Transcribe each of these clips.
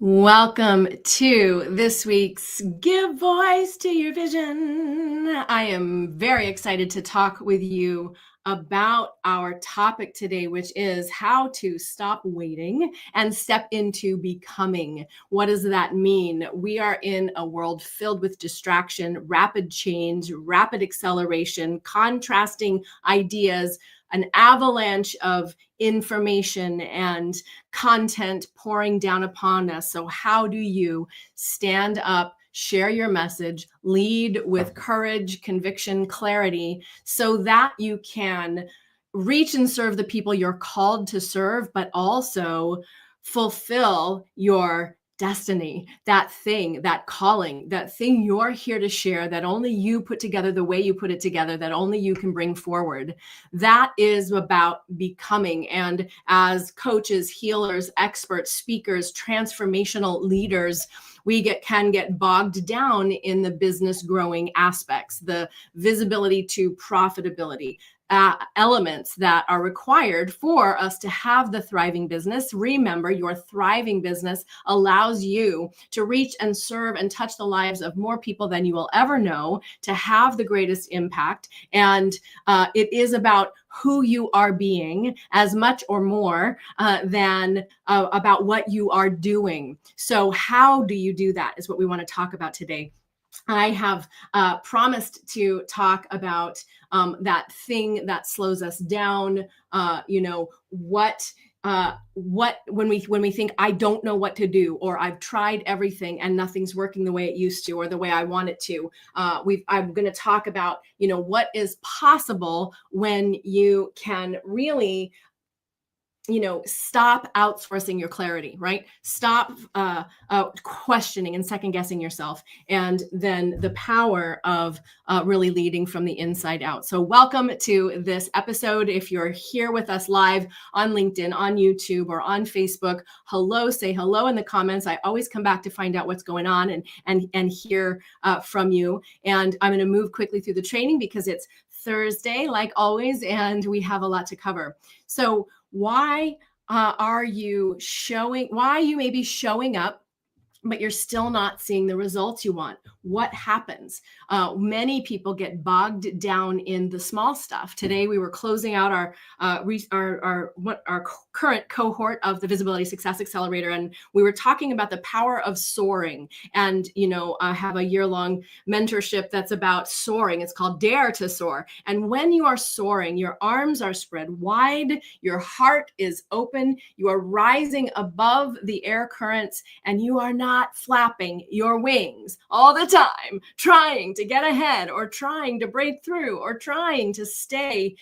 Welcome to this week's Give Voice to Your Vision. I am very excited to talk with you about our topic today, which is how to stop waiting and step into becoming. What does that mean? We are in a world filled with distraction, rapid change, rapid acceleration, contrasting ideas, an avalanche of information and content pouring down upon us. So how do you stand up, share your message, lead with courage, conviction, clarity, so that you can reach and serve the people you're called to serve, but also fulfill your destiny, that thing, that calling, that thing you're here to share, that only you put together the way you put it together, that only you can bring forward. That is about becoming. And as coaches, healers, experts, speakers, transformational leaders, we can get bogged down in the business growing aspects, the visibility to profitability, elements that are required for us to have the thriving business. Remember, your thriving business allows you to reach and serve and touch the lives of more people than you will ever know, to have the greatest impact. And it is about who you are being as much or more than about what you are doing. So how do you do that is what we want to talk about today. I have promised to talk about that thing that slows us down. When we think I don't know what to do, or I've tried everything and nothing's working the way it used to, or the way I want it to. I'm going to talk about what is possible when you can really stop outsourcing your clarity, right? Stop questioning and second guessing yourself, and then the power of really leading from the inside out. So welcome to this episode. If you're here with us live on LinkedIn, on YouTube, or on Facebook, hello, say hello in the comments. I always come back to find out what's going on and hear from you. And I'm going to move quickly through the training because it's Thursday, like always, and we have a lot to cover. So why you may be showing up, but you're still not seeing the results you want? What happens? Many people get bogged down in the small stuff. Today, we were closing out our current cohort of the Visibility Success Accelerator, and we were talking about the power of soaring. And I have a year-long mentorship that's about soaring. It's called Dare to Soar. And when you are soaring, your arms are spread wide, your heart is open, you are rising above the air currents, and you are not flapping your wings all the time, trying to get ahead, or trying to break through, or trying to stay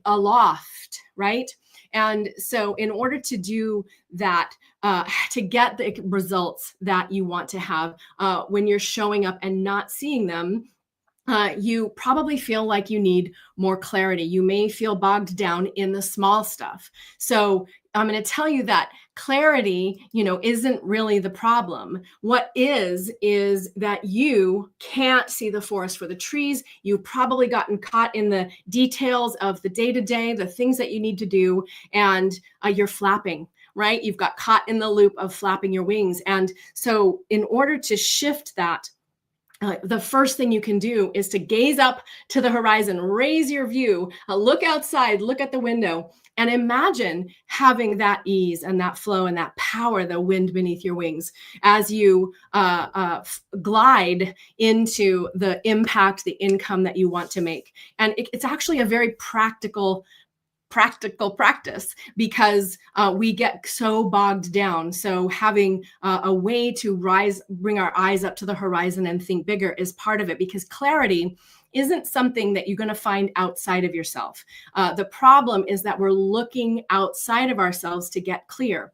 aloft, right? And so in order to do that, to get the results that you want to have, when you're showing up and not seeing them, you probably feel like you need more clarity. You may feel bogged down in the small stuff. So I'm going to tell you that clarity, isn't really the problem. What is that you can't see the forest for the trees. You've probably gotten caught in the details of the day-to-day, the things that you need to do, and you're flapping, right? You've got caught in the loop of flapping your wings. And so in order to shift that, the first thing you can do is to gaze up to the horizon, raise your view, look outside, look at the window, and imagine having that ease and that flow and that power, the wind beneath your wings, as you glide into the impact, the income that you want to make. And it's actually a very practical practice, because we get so bogged down. So having a way to bring our eyes up to the horizon and think bigger is part of it, because clarity isn't something that you're going to find outside of yourself. The problem is that we're looking outside of ourselves to get clear.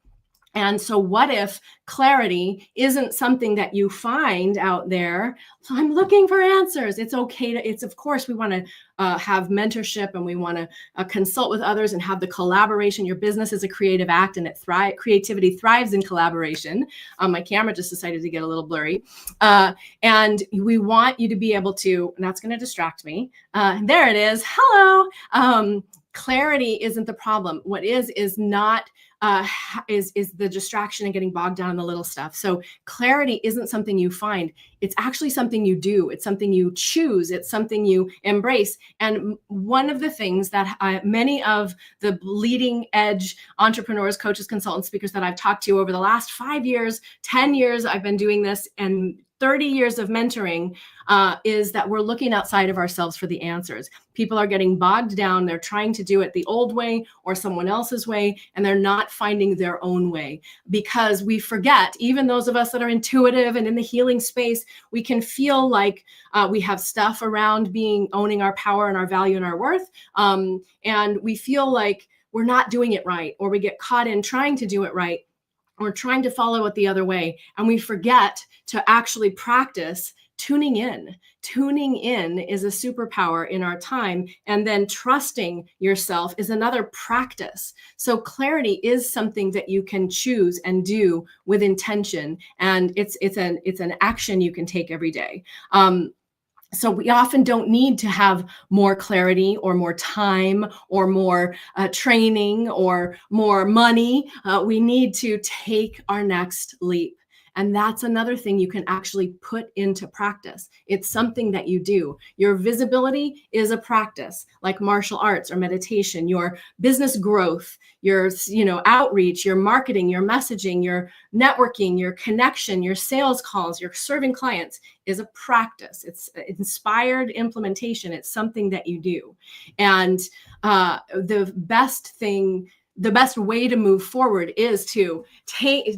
And so what if clarity isn't something that you find out there? So I'm looking for answers. It's okay it's of course, we want to have mentorship, and we want to consult with others and have the collaboration. Your business is a creative act, and creativity thrives in collaboration. My camera just decided to get a little blurry. And we want you to be able to, and that's going to distract me. There it is. Hello. clarity isn't the problem. What is not is the distraction and getting bogged down in the little stuff. So clarity isn't something you find. It's actually something you do. It's something you choose. It's something you embrace. And one of the things that many of the leading edge entrepreneurs, coaches, consultants, speakers that I've talked to over the last 5 years, 10 years, I've been doing this, and 30 years of mentoring, is that we're looking outside of ourselves for the answers. People are getting bogged down. They're trying to do it the old way or someone else's way, and they're not finding their own way, because we forget, even those of us that are intuitive and in the healing space, we can feel like we have stuff around owning our power and our value and our worth. And we feel like we're not doing it right, or we get caught in trying to do it right, or trying to follow it the other way. And we forget to actually practice tuning in. Tuning in is a superpower in our time. And then trusting yourself is another practice. So clarity is something that you can choose and do with intention. And it's an action you can take every day. So we often don't need to have more clarity or more time or more training or more money. We need to take our next leap. And that's another thing you can actually put into practice. It's something that you do. Your visibility is a practice, like martial arts or meditation. Your business growth, your outreach, your marketing, your messaging, your networking, your connection, your sales calls, your serving clients is a practice. It's inspired implementation. It's something that you do. And the best way to move forward is to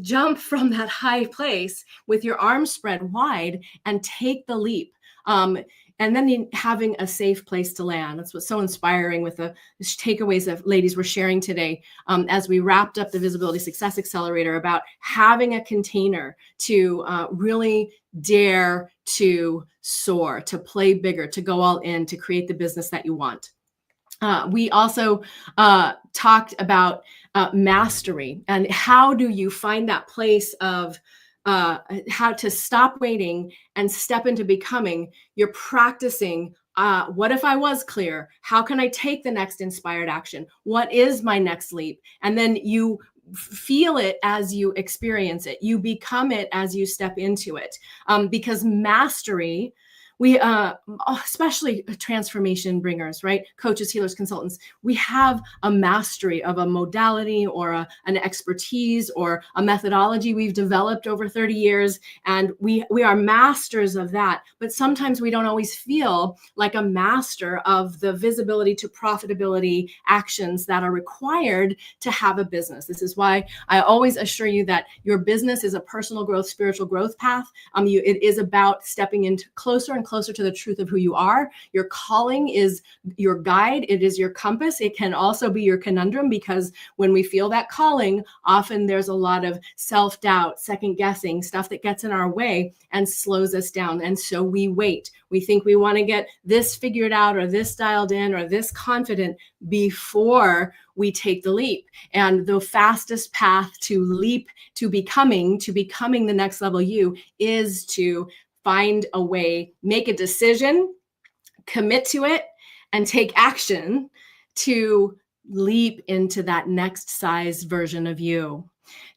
jump from that high place with your arms spread wide and take the leap. And then having a safe place to land. That's what's so inspiring with the takeaways that ladies were sharing today, as we wrapped up the Visibility Success Accelerator, about having a container to really dare to soar, to play bigger, to go all in, to create the business that you want. We also talked about mastery, and how do you find that place of how to stop waiting and step into becoming. You're practicing. What if I was clear? How can I take the next inspired action? What is my next leap? And then you feel it as you experience it. You become it as you step into it. Because mastery, we especially transformation bringers, right? Coaches, healers, consultants, we have a mastery of a modality or an expertise or a methodology we've developed over 30 years. And we are masters of that. But sometimes we don't always feel like a master of the visibility to profitability actions that are required to have a business. This is why I always assure you that your business is a personal growth, spiritual growth path. It is about stepping into closer and closer to the truth of who you are. Your calling is your guide. It is your compass. It can also be your conundrum, because when we feel that calling, often there's a lot of self-doubt, second guessing, stuff that gets in our way and slows us down. And so we wait. We think we want to get this figured out or this dialed in or this confident before we take the leap. And the fastest path to leap to becoming the next level you is to find a way, make a decision, commit to it, and take action to leap into that next size version of you.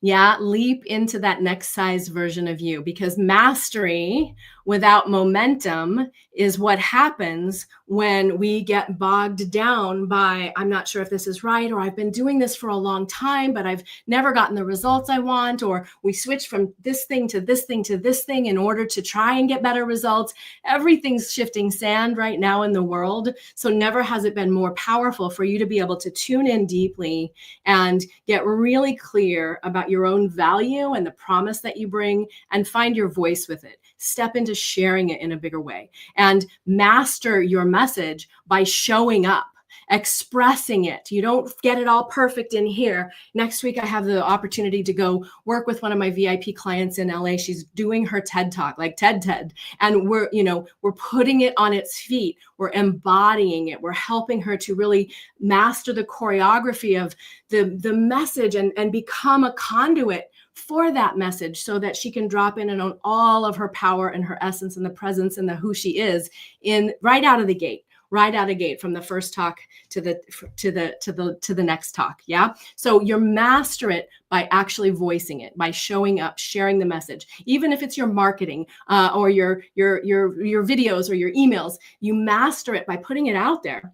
Yeah, leap into that next size version of you, because mastery without momentum is what happens when we get bogged down by, I'm not sure if this is right, or I've been doing this for a long time, but I've never gotten the results I want, or we switch from this thing to this thing to this thing in order to try and get better results. Everything's shifting sand right now in the world. So never has it been more powerful for you to be able to tune in deeply and get really clear about your own value and the promise that you bring, and find your voice with it. Step into sharing it in a bigger way, and master your message by showing up, expressing it. You don't get it all perfect in here. Next week, I have the opportunity to go work with one of my VIP clients in LA. She's doing her TED Talk, like TED. And we're putting it on its feet. We're embodying it. We're helping her to really master the choreography of the message and become a conduit for that message, so that she can drop in and own all of her power and her essence and the presence and the who she is in right out of the gate. right out of gate from the first talk to the next talk. Yeah. So you master it by actually voicing it, by showing up, sharing the message. Even if it's your marketing or your videos or your emails, you master it by putting it out there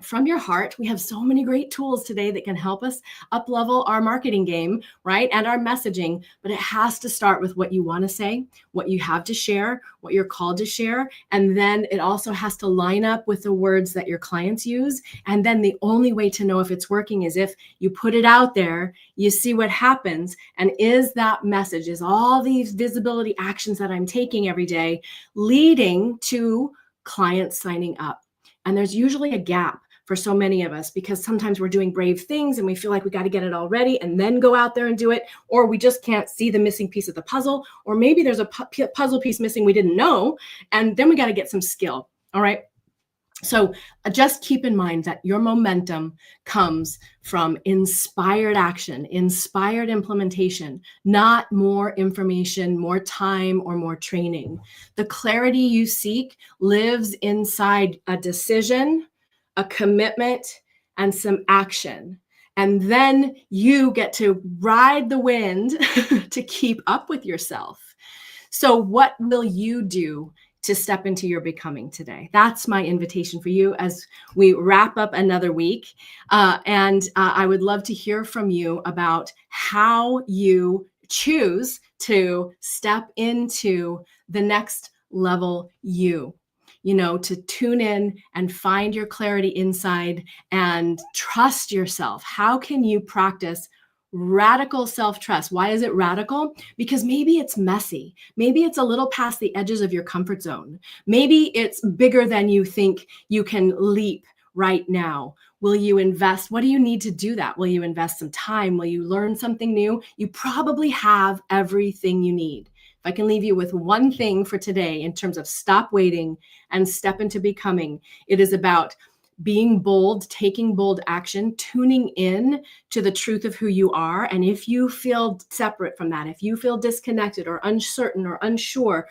from your heart. We have so many great tools today that can help us up level our marketing game, right? And our messaging, but it has to start with what you want to say, what you have to share, what you're called to share. And then it also has to line up with the words that your clients use. And then the only way to know if it's working is if you put it out there, you see what happens. And is that message, is all these visibility actions that I'm taking every day leading to clients signing up? And there's usually a gap for so many of us, because sometimes we're doing brave things and we feel like we got to get it all ready and then go out there and do it, or we just can't see the missing piece of the puzzle, or maybe there's a puzzle piece missing we didn't know, and then we got to get some skill. All right. So just keep in mind that your momentum comes from inspired action, inspired implementation, not more information, more time, or more training. The clarity you seek lives inside a decision, a commitment, and some action. And then you get to ride the wind to keep up with yourself. So what will you do to step into your becoming today? That's my invitation for you as we wrap up another week. I would love to hear from you about how you choose to step into the next level to tune in and find your clarity inside and trust yourself. How can you practice radical self-trust? Why is it radical? Because maybe it's messy. Maybe it's a little past the edges of your comfort zone. Maybe it's bigger than you think you can leap right now. Will you invest? What do you need to do that? Will you invest some time? Will you learn something new? You probably have everything you need. If I can leave you with one thing for today in terms of stop waiting and step into becoming, it is about being bold, taking bold action, tuning in to the truth of who you are. And if you feel separate from that, if you feel disconnected or uncertain or unsure,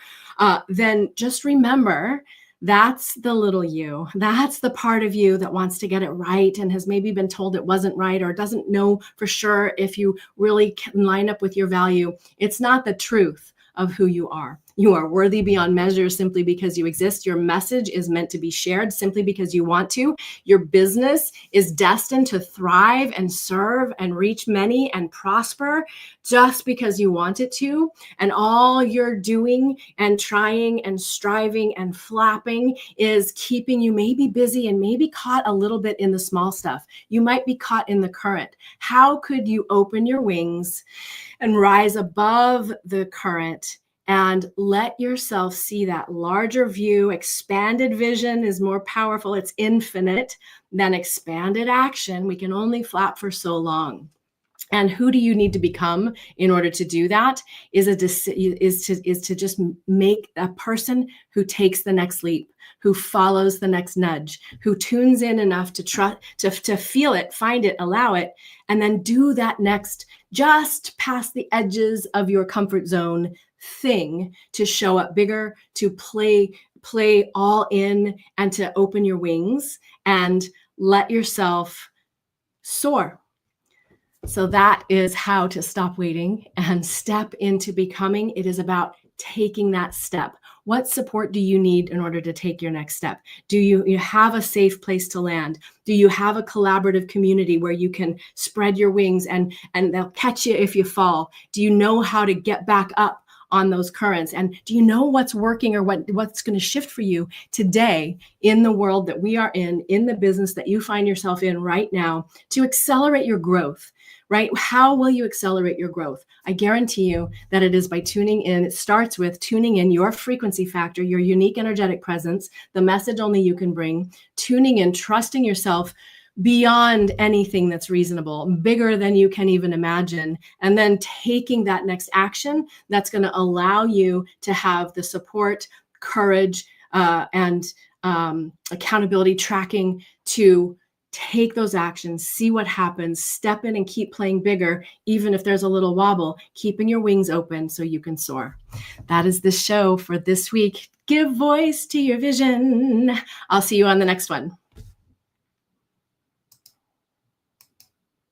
then just remember that's the little you. That's the part of you that wants to get it right and has maybe been told it wasn't right or doesn't know for sure if you really can line up with your value. It's not the truth of who you are. You are worthy beyond measure simply because you exist. Your message is meant to be shared simply because you want to. Your business is destined to thrive and serve and reach many and prosper just because you want it to. And all you're doing and trying and striving and flapping is keeping you maybe busy and maybe caught a little bit in the small stuff. You might be caught in the current. How could you open your wings and rise above the current and let yourself see that larger view? Expanded vision is more powerful. It's infinite than expanded action. We can only flap for so long. And who do you need to become in order to do that? Is to just make a person who takes the next leap, who follows the next nudge, who tunes in enough to trust, to feel it, find it, allow it, and then do that next, just past the edges of your comfort zone thing, to show up bigger, to play all in, and to open your wings and let yourself soar. So that is how to stop waiting and step into becoming. It is about taking that step. What support do you need in order to take your next step? Do you have a safe place to land? Do you have a collaborative community where you can spread your wings and they'll catch you if you fall? Do you know how to get back up on those currents? And do you know what's working or what's going to shift for you today in the world that we are in the business that you find yourself in right now, to accelerate your growth? Right? How will you accelerate your growth? I guarantee you that it is by tuning in. It starts with tuning in your frequency factor, your unique energetic presence, the message only you can bring, tuning in, trusting yourself beyond anything that's reasonable, bigger than you can even imagine, and then taking that next action that's going to allow you to have the support, courage, and accountability tracking to take those actions, see what happens, step in and keep playing bigger, even if there's a little wobble, keeping your wings open so you can soar. That is the show for this week. Give voice to your vision. I'll see you on the next one.